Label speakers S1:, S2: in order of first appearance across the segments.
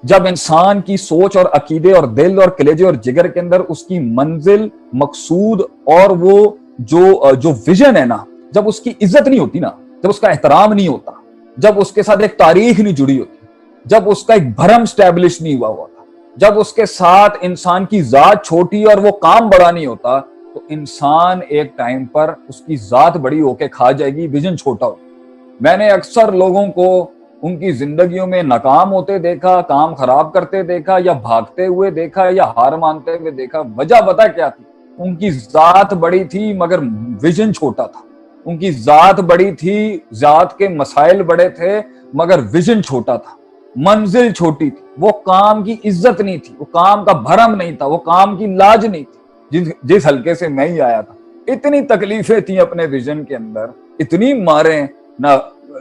S1: جب انسان کی سوچ اور عقیدے اور دل اور کلیجے اور جگر کے اندر اس کی منزل، مقصود اور وہ جو ویژن ہے نا، جب اس کی عزت نہیں ہوتی نا، جب اس کا احترام نہیں ہوتا، جب اس کے ساتھ ایک تاریخ نہیں جڑی ہوتی، جب اس کا ایک بھرم سٹیبلش نہیں ہوا ہوتا، جب اس کے ساتھ انسان کی ذات چھوٹی اور وہ کام بڑا نہیں ہوتا، تو انسان ایک ٹائم پر اس کی ذات بڑی ہو کے کھا جائے گی، ویژن چھوٹا ہو۔ میں نے اکثر لوگوں کو ان کی زندگیوں میں ناکام ہوتے دیکھا، کام خراب کرتے دیکھا، یا بھاگتے ہوئے دیکھا، یا ہار مانتے ہوئے دیکھا۔ وجہ پتہ کیا تھی؟ ان کی ذات بڑی تھی مگر ویژن چھوٹا تھا۔ ان کی ذات بڑی تھی، ذات کے مسائل بڑے تھے مگر ویژن چھوٹا تھا، منزل چھوٹی تھی، وہ کام کی عزت نہیں تھی، وہ کام کا بھرم نہیں تھا، وہ کام کی لاج نہیں تھی جس حلقے سے میں ہی آیا تھا۔ اتنی تکلیفیں تھیں اپنے ویژن کے اندر، اتنی ماریں، نہ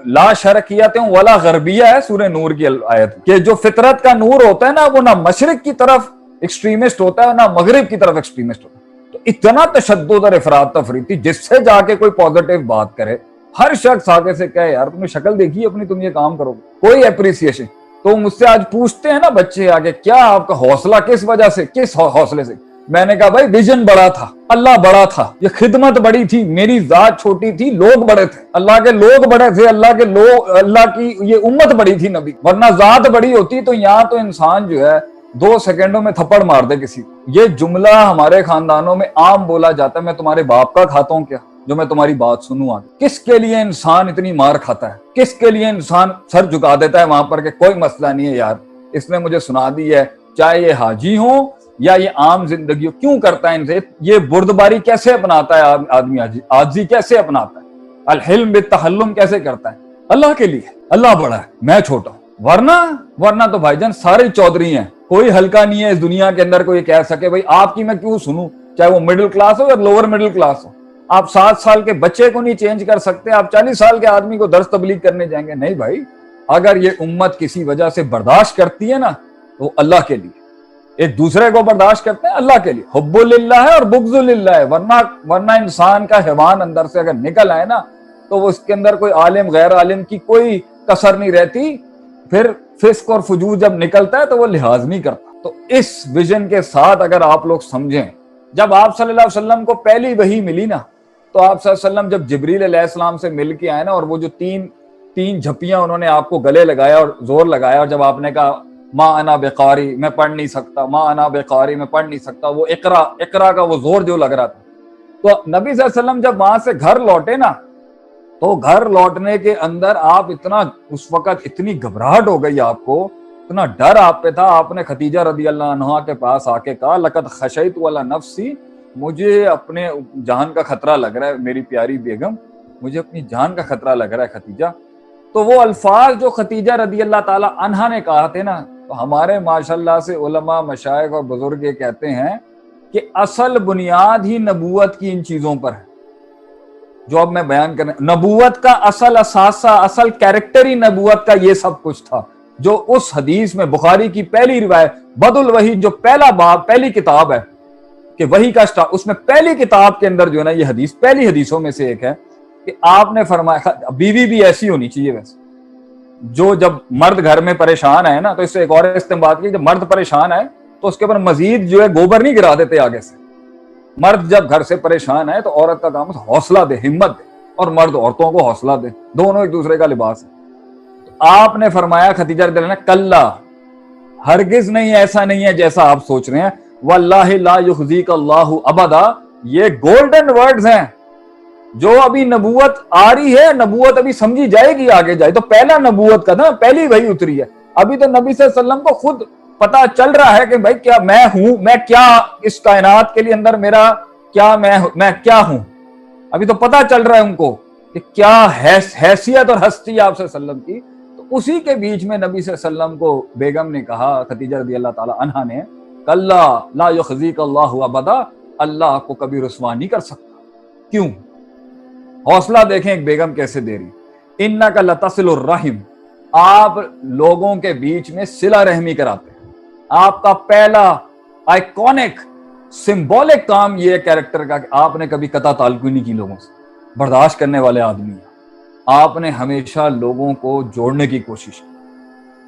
S1: لا شرقیت ولا غربیہ ہے سورہ نور کی آیت، کہ جو فطرت کا نور ہوتا ہے نا، وہ نہ مشرق کی طرف ایکسٹریمسٹ ہوتا ہے نہ مغرب کی طرف ایکسٹریمسٹ ہوتا ہے۔ تو اتنا تشدد اور افراط تفریط تھی، جس سے جا کے کوئی پازیٹیو بات کرے، ہر شخص آگے سے کہے یار تم نے شکل دیکھی اپنی، تم یہ کام کرو، کوئی اپریسیشن۔ تو مجھ سے آج پوچھتے ہیں نا بچے آگے، کیا آپ کا حوصلہ کس وجہ سے، کس حوصلے سے؟ میں نے کہا بھائی ویژن بڑا تھا، اللہ بڑا تھا، یہ خدمت بڑی تھی، میری ذات چھوٹی تھی، لوگ بڑے تھے، اللہ کے لوگ بڑے تھے، اللہ کی یہ امت بڑی تھی نبی، ورنہ ذات بڑی ہوتی تو یہاں تو انسان جو ہے 2 سیکنڈوں میں تھپڑ مار دے کسی کو۔ یہ جملہ ہمارے خاندانوں میں عام بولا جاتا ہے، میں تمہارے باپ کا کھاتا ہوں کیا جو میں تمہاری بات سنوں آگے؟ کس کے لیے انسان اتنی مار کھاتا ہے؟ کس کے لیے انسان سر جھکا دیتا ہے وہاں پر کہ کوئی مسئلہ نہیں ہے یار، اس نے مجھے سنا دی ہے، چاہے یہ حاجی ہوں یا یہ عام زندگی ہو، کیوں کرتا ہے ان سے؟ یہ بردباری کیسے اپناتا ہے آدمی؟ عاجزی کیسے اپناتا ہے؟ الحلم بالتحلم کیسے کرتا ہے؟ اللہ کے لیے۔ اللہ بڑا ہے، میں چھوٹا ہوں۔ ورنہ تو بھائی جان سارے چودھری ہیں، کوئی ہلکا نہیں ہے اس دنیا کے اندر کوئی کہہ سکے بھائی آپ کی میں کیوں سنوں، چاہے وہ مڈل کلاس ہو یا لوور مڈل کلاس ہو۔ آپ 7 سال کے بچے کو نہیں چینج کر سکتے، آپ 40 سال کے آدمی کو درس تبلیغ کرنے جائیں گے؟ نہیں بھائی، اگر یہ امت کسی وجہ سے برداشت کرتی ہے نا تو اللہ کے لیے، ایک دوسرے کو برداشت کرتے ہیں اللہ کے لیے، حب للہ ہے اور بغض للہ ہے۔ ورنہ انسان کا حیوان اندر سے اگر نکل آئے نا تو وہ اس کے اندر کوئی عالم غیر عالم کی کوئی کسر نہیں رہتی، پھر فسق اور فجور جب نکلتا ہے تو وہ لحاظ نہیں کرتا۔ تو اس ویژن کے ساتھ اگر آپ لوگ سمجھیں، جب آپ صلی اللہ علیہ وسلم کو پہلی وحی ملی نا، تو آپ صلی اللہ علیہ وسلم جب جبریل علیہ السلام سے مل کے آئے نا، اور وہ جو تین جھپیاں انہوں نے آپ کو گلے لگایا اور زور لگایا، اور جب آپ نے کہا ما انا بقاری، میں پڑھ نہیں سکتا، ما انا بقاری، میں پڑھ نہیں سکتا، وہ اقرا کا وہ زور جو لگ رہا تھا، تو نبی صلی اللہ علیہ وسلم جب وہاں سے گھر لوٹے نا، تو گھر لوٹنے کے اندر آپ اتنا، اس وقت اتنی گھبراہٹ ہو گئی آپ کو، اتنا ڈر آپ پہ تھا، آپ نے خدیجہ رضی اللہ عنہا کے پاس آ کے کہا لقد خشیت علی نفسی، مجھے اپنے جان کا خطرہ لگ رہا ہے میری پیاری بیگم، مجھے اپنی جان کا خطرہ لگ رہا ہے خدیجہ۔ تو وہ الفاظ جو خدیجہ رضی اللہ تعالی عنہا نے کہا تھے نا، تو ہمارے ماشاءاللہ سے علماء، مشائخ اور بزرگ یہ کہتے ہیں کہ اصل بنیاد ہی نبوت کی ان چیزوں پر ہے جو اب میں بیان کرنے، نبوت کا اصل اثاثہ، اصل کیریکٹر ہی نبوت کا یہ سب کچھ تھا، جو اس حدیث میں بخاری کی پہلی روایت بدء الوحی، جو پہلا باب، پہلی کتاب ہے کہ وحی کا اس میں پہلی کتاب کے اندر جو ہے نا یہ حدیث پہلی حدیثوں میں سے ایک ہے کہ آپ نے فرمایا، بیوی بھی ایسی ہونی چاہیے ویسے، جو جب مرد گھر میں پریشان ہے نا، تو اس سے ایک اور استنباط کی، جب مرد پریشان ہے تو اس کے اوپر مزید جو ہے گوبر نہیں گرا دیتے آگے سے۔ مرد جب گھر سے پریشان ہے تو عورت کا کام حوصلہ دے، ہمت دے، اور مرد عورتوں کو حوصلہ دے، دونوں ایک دوسرے کا لباس ہے۔ تو آپ نے فرمایا خدیجہ رضی اللہ عنہا، کلا، ہرگز نہیں، ایسا نہیں ہے جیسا آپ سوچ رہے ہیں، واللہ لا یخزیک اللہ ابدا، یہ گولڈن ورڈز ہیں، جو ابھی نبوت آ رہی ہے، نبوت ابھی سمجھی جائے گی آگے جائے، تو پہلا نبوت کا نا پہلی وحی اتری ہے، ابھی تو نبی صلی اللہ علیہ وسلم کو خود پتا چل رہا ہے کہ بھائی کیا میں ہوں، میں کیا اس کائنات کے لیے اندر میرا کیا، میں کیا ہوں، ابھی تو پتا چل رہا ہے ان کو کہ کیا حیثیت اور ہستی آپ صلی اللہ علیہ وسلم کی۔ تو اسی کے بیچ میں نبی صلی اللہ علیہ وسلم کو بیگم نے کہا، خدیجہ رضی اللہ تعالی عنہا نے، کلا لا یخزیک اللہ ابدا، اللہ آپ کو کبھی رسوا نہیں کر سکتا۔ کیوں؟ حوصلہ دیکھیں ایک بیگم کیسے دے رہی، انک لتصل الرحم، آپ لوگوں کے بیچ میں صلہ رحمی کراتے ہیں۔ آپ کا پہلا آئیکونک سمبولک کام یہ کیریکٹر کا کہ آپ نے کبھی قطع تعلق نہیں کی لوگوں سے، برداشت کرنے والے آدمی ہیں، آپ نے ہمیشہ لوگوں کو جوڑنے کی کوشش کی۔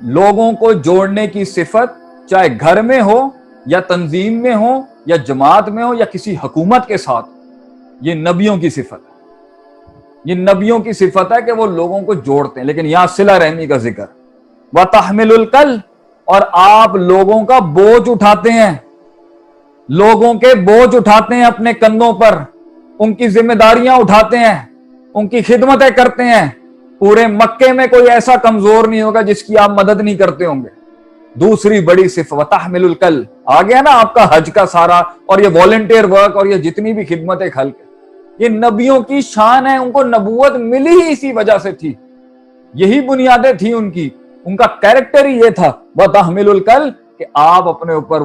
S1: لوگوں کو جوڑنے کی صفت چاہے گھر میں ہو یا تنظیم میں ہو یا جماعت میں ہو یا کسی حکومت کے ساتھ، یہ نبیوں کی صفت ہے. یہ نبیوں کی صفت ہے کہ وہ لوگوں کو جوڑتے ہیں. لیکن یہاں صلہ رحمی کا ذکر. وَتَحْمِلُ الْكَلْ، اور آپ لوگوں کا بوجھ اٹھاتے ہیں، لوگوں کے بوجھ اٹھاتے ہیں اپنے کندھوں پر، ان کی ذمہ داریاں اٹھاتے ہیں، ان کی خدمتیں کرتے ہیں. پورے مکے میں کوئی ایسا کمزور نہیں ہوگا جس کی آپ مدد نہیں کرتے ہوں گے. دوسری بڑی صفت وَتَحْمِلُ الْكَلْ، آ گیا نا آپ کا حج کا سارا، اور یہ والنٹیئر ورک اور یہ جتنی بھی خدمتیں خلق، یہ نبیوں کی شان ہے. ان کو نبوت ملی ہی اسی وجہ سے تھی، یہی بنیادیں تھیں ان کی، ان کا کیریکٹر ہی یہ تھا. وَتَحْمِلُ الْكَلْ، کہ آپ اپنے اوپر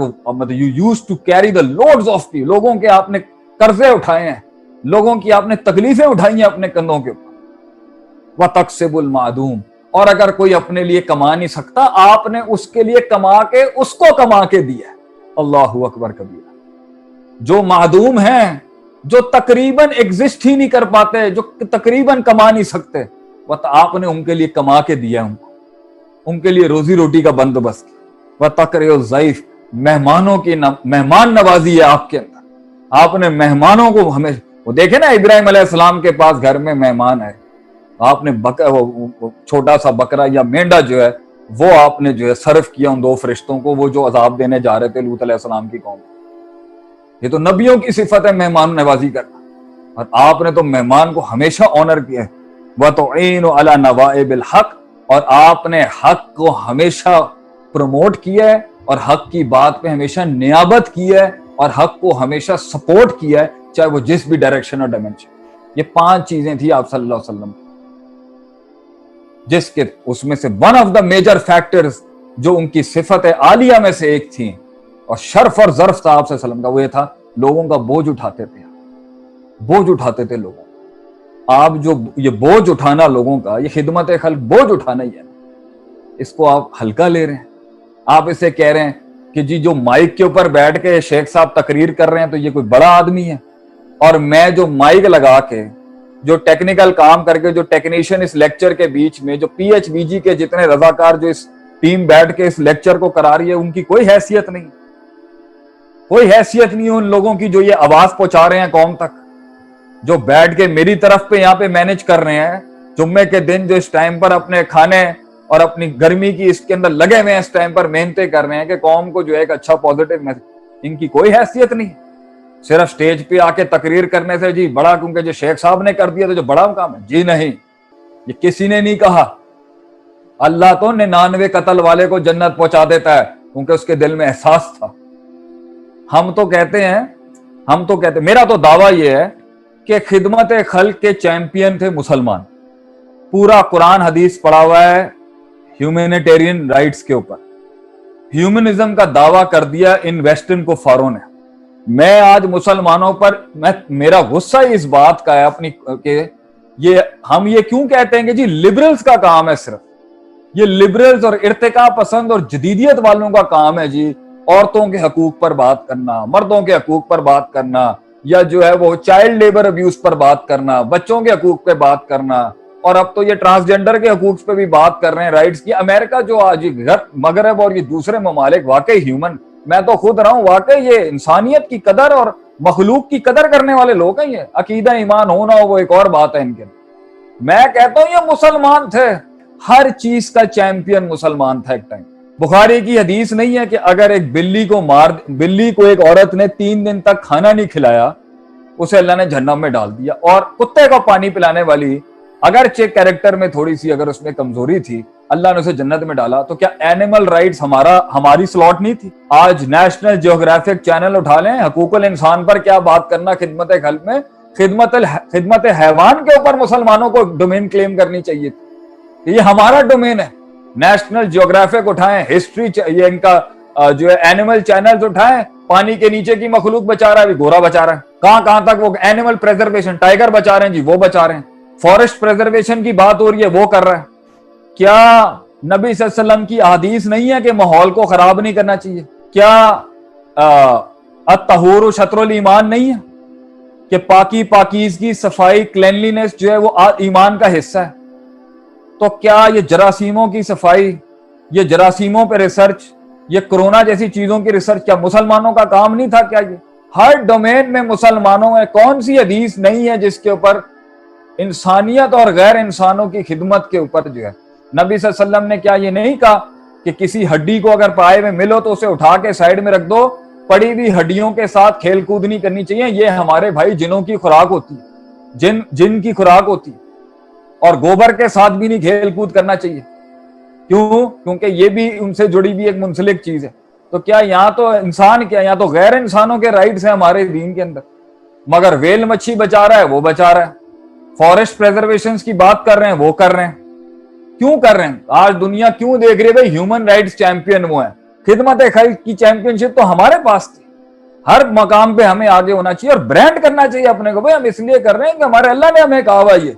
S1: you used to carry the loads of people، لوگوں کے آپ نے قرضے اٹھائے ہیں، لوگوں کی آپ نے تکلیفیں اٹھائی ہیں اپنے کندھوں کے اوپر. وَتَكْسِبُ الْمَعْدُومَ، اور اگر کوئی اپنے لیے کما نہیں سکتا، آپ نے اس کے لیے کما کے اس کو کما کے دیا. اللہ اکبر کبیرہ. جو معدوم ہیں، جو تقریباً ایگزسٹ ہی نہیں کر پاتے، جو تقریباً کما نہیں سکتے، آپ نے ان کے لیے کما کے دیا، ان کے لیے روزی روٹی کا بندوبست کیا. وَتَقْرِئُ الضَّيْفَ، مہمانوں کی مہمان نوازی ہے آپ کے اندر. آپ نے مہمانوں کو ہمیں، وہ دیکھیں نا ابراہیم علیہ السلام کے پاس گھر میں مہمان ہے، آپ نے چھوٹا سا بکرا یا مینڈا جو ہے وہ آپ نے جو ہے صرف کیا ان دو فرشتوں کو، وہ جو عذاب دینے جا رہے تھے لوط علیہ السلام کی قوم. یہ تو نبیوں کی صفت ہے مہمان نوازی کرنا، اور آپ نے تو مہمان کو ہمیشہ آنر کیا ہے. وَتُعِينُ عَلَى نَوَائِبِ الْحَقِّ، اور آپ نے حق کو ہمیشہ پروموٹ کیا ہے اور حق کی بات پہ ہمیشہ نیابت کی ہے اور حق کو ہمیشہ سپورٹ کیا ہے، چاہے وہ جس بھی ڈائریکشن اور ڈائمنشن. یہ 5 چیزیں تھی آپ صلی اللہ علیہ وسلم، جس کے اس میں سے one of the major factors جو ان کی صفت عالیہ میں سے ایک تھی اور شرف اور ظرف تھا آپ صلی اللہ علیہ وسلم کا، وہ یہ تھا لوگوں کا بوجھ اٹھاتے تھے. بوجھ اٹھاتے تھے لوگوں. آپ جو یہ بوجھ اٹھانا لوگوں کا، یہ خدمت خلق بوجھ اٹھانا ہی ہے، اس کو آپ ہلکا لے رہے ہیں. آپ اسے کہہ رہے ہیں کہ جی جو مائک کے اوپر بیٹھ کے شیخ صاحب تقریر کر رہے ہیں تو یہ کوئی بڑا آدمی ہے، اور میں جو مائک لگا کے جو ٹیکنیکل کام کر کے جو ٹیکنیشین اس لیکچر کے بیچ میں جو پی ایچ بی جی کے جتنے رضاکار جو اس ٹیم بیٹھ کے اس لیکچر کو کرا رہی ہے، ان کی کوئی حیثیت نہیں، کوئی حیثیت نہیں ان لوگوں کی جو یہ آواز پہنچا رہے ہیں قوم تک، جو بیٹھ کے میری طرف پہ یہاں پہ مینج کر رہے ہیں جمعے کے دن، جو اس ٹائم پر اپنے کھانے اور اپنی گرمی کی اس کے اندر لگے ہوئے ہیں، اس ٹائم پر محنتیں کر رہے ہیں کہ قوم کو جو ایک اچھا پوزیٹو میسج. ان کی کوئی حیثیت نہیں، صرف سٹیج پہ آ کے تقریر کرنے سے جی بڑا، کیونکہ جو شیخ صاحب نے کر دیا تو جو بڑا کام ہے. جی نہیں، یہ کسی نے نہیں کہا. اللہ تو 99 قتل والے کو جنت پہنچا دیتا ہے کیونکہ اس کے دل میں احساس تھا. ہم تو کہتے ہیں میرا تو دعویٰ یہ ہے کہ خدمت خلق کے چیمپئن تھے مسلمان. پورا قرآن حدیث پڑھا ہوا ہے ہیومینیٹیرین رائٹس کے اوپر. ہیومنزم کا دعویٰ کر دیا ان ویسٹرن کو فاروں نے. میں آج مسلمانوں پر میرا غصہ اس بات کا ہے اپنی کہ ہم یہ کیوں کہتے ہیں کہ جی لبرلز کا کام ہے، صرف یہ لبرلز اور ارتقاء پسند اور جدیدیت والوں کا کام ہے جی عورتوں کے حقوق پر بات کرنا، مردوں کے حقوق پر بات کرنا، یا جو ہے وہ چائلڈ لیبر ابیوز پر بات کرنا، بچوں کے حقوق پہ بات کرنا، اور اب تو یہ ٹرانسجنڈر کے حقوق پہ بھی بات کر رہے ہیں، رائٹس کی. امریکہ جو آج مغرب اور یہ دوسرے ممالک واقعی ہیومن، میں تو خود رہا ہوں، واقعی یہ انسانیت کی قدر اور مخلوق کی قدر کرنے والے لوگ ہیں. یہ عقیدہ ایمان ہونا ہو وہ ایک اور بات ہے ان کے. میں کہتا ہوں یہ مسلمان تھے، ہر چیز کا چیمپئن مسلمان تھا ایک ٹائم. بخاری کی حدیث نہیں ہے کہ اگر ایک بلی کو ایک عورت نے 3 دن تک کھانا نہیں کھلایا، اسے اللہ نے جہنم میں ڈال دیا. اور کتے کو پانی پلانے والی اگرچہ کیریکٹر میں تھوڑی سی اگر اس میں کمزوری تھی، اللہ نے اسے جنت میں ڈالا. تو کیا اینیمل رائٹس ہماری سلاٹ نہیں تھی؟ آج نیشنل جیوگرافک چینل اٹھا لیں، حقوق الانسان پر کیا بات کرنا، خدمت خلق میں خدمت حیوان کے اوپر مسلمانوں کو ڈومین کلیم کرنی چاہیے تھی. یہ ہمارا ڈومین ہے. نیشنل جیوگرافک اٹھائیں، ہسٹری یہ ان کا جو ہے اینیمل چینلز اٹھائیں، پانی کے نیچے کی مخلوق بچا رہا ہے، گورا بچا رہا ہے. کہاں تک وہ اینیمل پریزرویشن، ٹائیگر بچا رہے ہیں جی، وہ بچا رہے ہیں. فارسٹ پریزرویشن کی بات ہو رہی ہے، وہ کر رہا ہے. کیا نبی صلی اللہ علیہ وسلم کی احادیث نہیں ہے کہ ماحول کو خراب نہیں کرنا چاہیے؟ کیا الطہور شطر الایمان نہیں ہے کہ پاکیزگی، صفائی، کلینلینس جو ہے وہ ایمان کا حصہ ہے؟ تو کیا یہ جراثیموں کی صفائی، یہ جراثیموں پہ ریسرچ، یہ کرونا جیسی چیزوں کی ریسرچ کیا مسلمانوں کا کام نہیں تھا کیا؟ یہ ہر ڈومین میں مسلمانوں میں کون سی حدیث نہیں ہے جس کے اوپر انسانیت اور غیر انسانوں کی خدمت کے اوپر جو ہے نبی صلی اللہ علیہ وسلم نے کیا یہ نہیں کہا کہ کسی ہڈی کو اگر پائے میں ملو تو اسے اٹھا کے سائڈ میں رکھ دو، پڑی ہوئی ہڈیوں کے ساتھ کھیل کود نہیں کرنی چاہیے، یہ ہمارے بھائی جنوں کی خوراک ہوتی ہے، جن کی خوراک ہوتی ہے، اور گوبر کے ساتھ بھی نہیں کھیل کود کرنا چاہیے۔ کیوں؟ کیونکہ یہ بھی ان سے جڑی بھی ایک منسلک چیز ہے۔ تو کیا یہاں تو انسان کیا، یہاں تو غیر انسانوں کے رائٹس ہیں ہمارے دین کے اندر، مگر ویل مچھی بچا رہا ہے وہ بچا رہا ہے، فارسٹ پریزرویشن کی بات کر رہے ہیں وہ کر رہے ہیں۔ کیوں کر رہے ہیں؟ آج دنیا کیوں دیکھ رہی ہے بھائی ہیومن رائٹس چیمپئن وہ ہیں، خدمت خلق کی چیمپئن شپ تو ہمارے پاس تھی۔ ہر مقام پہ ہمیں آگے ہونا چاہیے اور برانڈ کرنا چاہیے اپنے کو، بھائی ہم اس لیے کر رہے ہیں کہ ہمارے اللہ نے ہمیں کہا ہوا یہ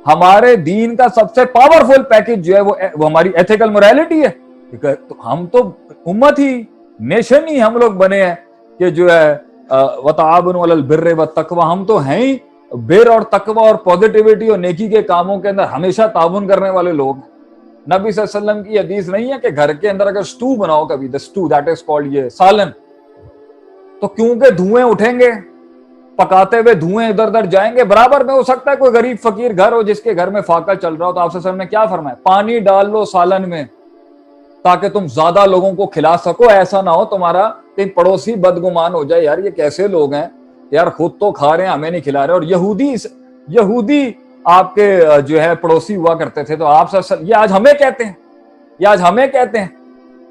S1: ہمارے دین کا سب سے پاورفل پیکج جو ہے وہ ہماری ایتھیکل موریلٹی ہے۔ تو ہم تو امت ہی، نیشن ہی ہم لوگ بنے ہیں کہ جو ہے وَتَعَاوَنُوا عَلَى الْبِرِّ وَالتَّقْوَىٰ، ہم تو ہیں ہی بر اور تقوی اور پوزیٹیوٹی اور نیکی کے کاموں کے اندر ہمیشہ تعاون کرنے والے لوگ ہیں۔ نبی صلی اللہ علیہ وسلم کی حدیث نہیں ہے کہ گھر کے اندر اگر سٹو بناؤ کبھی، the stew that is called یہ سالن، تو کیونکہ دھوئیں اٹھیں گے، پکاتے ہوئے دھوئیں ادھر ادھر جائیں گے، برابر میں ہو سکتا ہے کوئی غریب فقیر گھر ہو جس کے گھر میں فاقہ چل رہا ہو، تو آپ صلی اللہ علیہ وسلم نے کیا فرمایا؟ پانی ڈال لو سالن میں تاکہ تم زیادہ لوگوں کو کھلا سکو، ایسا نہ ہو تمہارا کہ پڑوسی بدگمان ہو جائے، یار یہ کیسے لوگ ہیں، یار خود تو کھا رہے ہیں ہمیں نہیں کھلا رہے۔ اور یہودی آپ کے جو ہے پڑوسی ہوا کرتے تھے، تو آپ صلی اللہ علیہ وسلم یہ آج ہمیں کہتے ہیں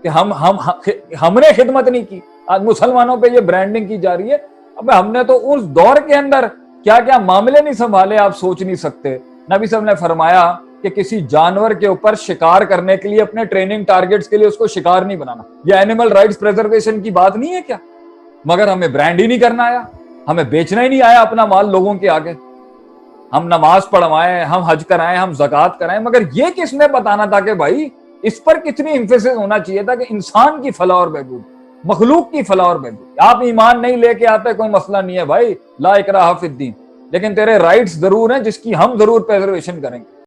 S1: کہ ہم نے خدمت نہیں کی۔ آج مسلمانوں پہ یہ برانڈنگ کی جا رہی ہے۔ اب ہم نے تو اس دور کے اندر کیا کیا معاملے نہیں سنبھالے، آپ سوچ نہیں سکتے۔ نبی صلی اللہ علیہ وسلم نے فرمایا کہ کسی جانور کے اوپر شکار کرنے کے لیے اپنے ٹریننگ ٹارگٹس کے لیے اس کو شکار نہیں بنانا۔ یہ اینیمل رائٹس پریزرویشن کی بات نہیں ہے کیا؟ مگر ہمیں برانڈ ہی نہیں کرنا آیا، ہمیں بیچنا ہی نہیں آیا اپنا مال لوگوں کے آگے۔ ہم نماز پڑھوائیں، ہم حج کرائیں، ہم زکوٰۃ کرائیں، مگر یہ کس نے بتانا تھا کہ بھائی اس پر کتنی ایمفیسس ہونا چاہیے تھا کہ انسان کی فلاح اور بہبود، مخلوق کی فلاح اور بہبود۔ آپ ایمان نہیں لے کے آتے کوئی مسئلہ نہیں ہے بھائی، لا اکراہ فی الدین، لیکن تیرے رائٹس ضرور ہیں جس کی ہم ضرور پریزرویشن کریں گے۔